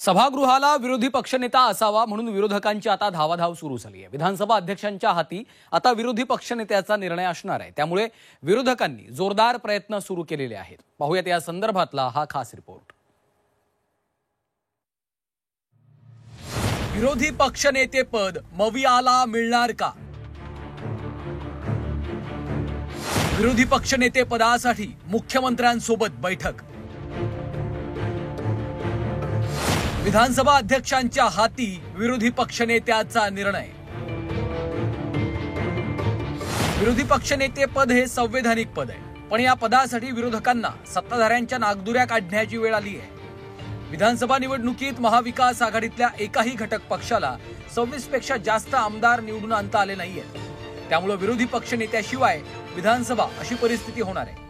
सभागृहाला विरोधी पक्षनेता असावा म्हणून विरोधकांची आता धावाधाव सुरू झाली आहे। विधानसभा अध्यक्षांच्या हाती आता विरोधी पक्षनेत्याचा निर्णय असणार आहे। त्यामुळे विरोधकांनी जोरदार प्रयत्न सुरू केलेले आहेत। पाहूयात या संदर्भातला हा खास रिपोर्ट। विरोधी पक्षनेतेपद मवियाला मिळणार का? विरोधी पक्षनेतेपदासाठी मुख्यमंत्र्यांसोबत बैठक। विधानसभा अध्यक्षांच्या हाती विरोधी पक्षनेत्याचा निर्णय। विरोधी पक्षनेतेपद हे संवैधानिक पद आहे, पण या पदासाठी विरोधकांना सत्ताधाऱ्यांच्या नागदुऱ्या काढण्याची वेळ आली आहे। विधानसभा निवडणुकीत महाविकास आघाडीतल्या एकाही घटक पक्षाला 26 पेक्षा जास्त आमदार निवडून आणता आले नाहीयेत। त्यामुळे विरोधी पक्षनेत्याशिवाय विधानसभा अशी परिस्थिती होणार आहे।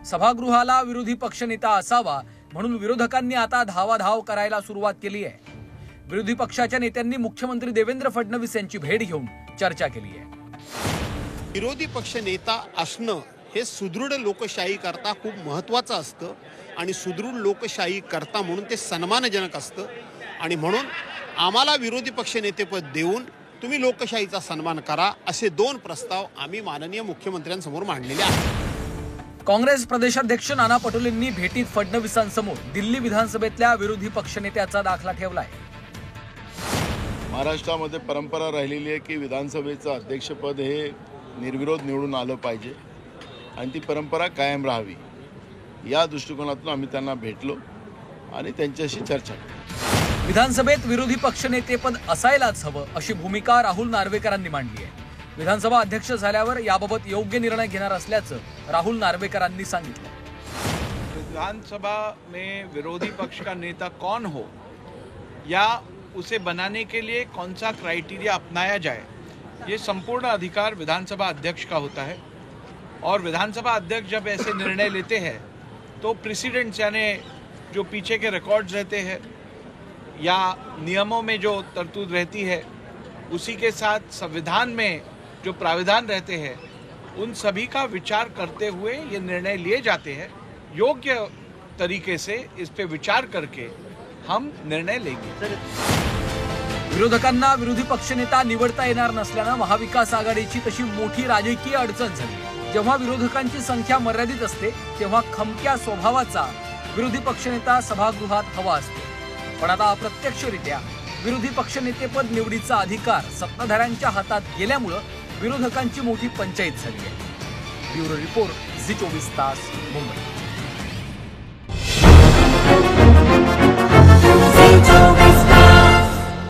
सभागृहाला विरोधी पक्षनेता असावा म्हणून विरोधकांनी आता धावाधाव करायला सुरुवात केली आहे। विरोधी पक्षाच्या नेत्यांनी मुख्यमंत्री देवेंद्र फडणवीस यांची भेट घेऊन चर्चा केली आहे। विरोधी पक्ष नेता असणं हे सुदृढ लोकशाही करता खूप महत्त्वाचं असतं आणि सुदृढ लोकशाही करता म्हणून ते सन्मानजनक असतं आणि म्हणून आम्हाला विरोधी पक्ष नेतेपद देऊन तुम्ही लोकशाहीचा सन्मान करा असे 2 प्रस्ताव आम्ही माननीय मुख्यमंत्र्यांसमोर मांडलेले आहेत। काँग्रेस प्रदेशाध्यक्ष नाना पटोलेंनी भेटीत फडणवीसांसमोर दिल्ली विधानसभेतल्या विरोधी पक्षनेत्याचा दाखला ठेवलाय। महाराष्ट्रामध्ये परंपरा राहिलेली आहे की विधानसभेचं अध्यक्षपद हे निर्विरोध निवडून आलं पाहिजे आणि ती परंपरा कायम राहावी या दृष्टिकोनातून आम्ही त्यांना भेटलो आणि त्यांच्याशी चर्चा केली। विधानसभेत विरोधी पक्षनेतेपद असायलाच हवं अशी भूमिका राहुल नार्वेकरांनी मांडली आहे। विधानसभा अध्यक्ष झाल्यावर याबाबत योग्य निर्णय घेणार असल्याचं राहुल नार्वेकरांनी सांगितलं। विधानसभा में विरोधी पक्ष का नेता कौन हो या उसे बनाने के लिए कौन सा क्राइटेरिया अपनाया जाए, ये संपूर्ण अधिकार विधानसभा अध्यक्ष का होता है। और विधानसभा अध्यक्ष जब ऐसे निर्णय लेते हैं तो प्रेसिडेंट्स यानी जो पीछे के रिकॉर्ड्स रहते हैं या नियमों में जो तरतूद रहती है उसी के साथ संविधान में जो प्राविधान रहते हैं उन सभी का विचार करते हुए ये निर्णय लिए जाते हैं। योग्य तरीके से इस पे विचार करके हम निर्णय लेंगे। विरोधकांना विरोधी पक्षनेता निवडता येणार नसल्यानं महाविकास आघाडीची तशी मोठी राजकीय अडचण झाली। जेव्हा विरोधकांची संख्या मर्यादित असते तेव्हा खमक्या स्वभावाचा विरोधी पक्षनेता सभागृहात हवा असतो। पण आता अप्रत्यक्षरित्या विरोधी पक्षनेतेपद निवडीचा अधिकार सत्ताधाऱ्यांच्या हातात गेल्यामुळे विरोधकांची मोठी पंचायत झाली आहे। ब्युरो रिपोर्ट, झी 24 तास, मुंबई।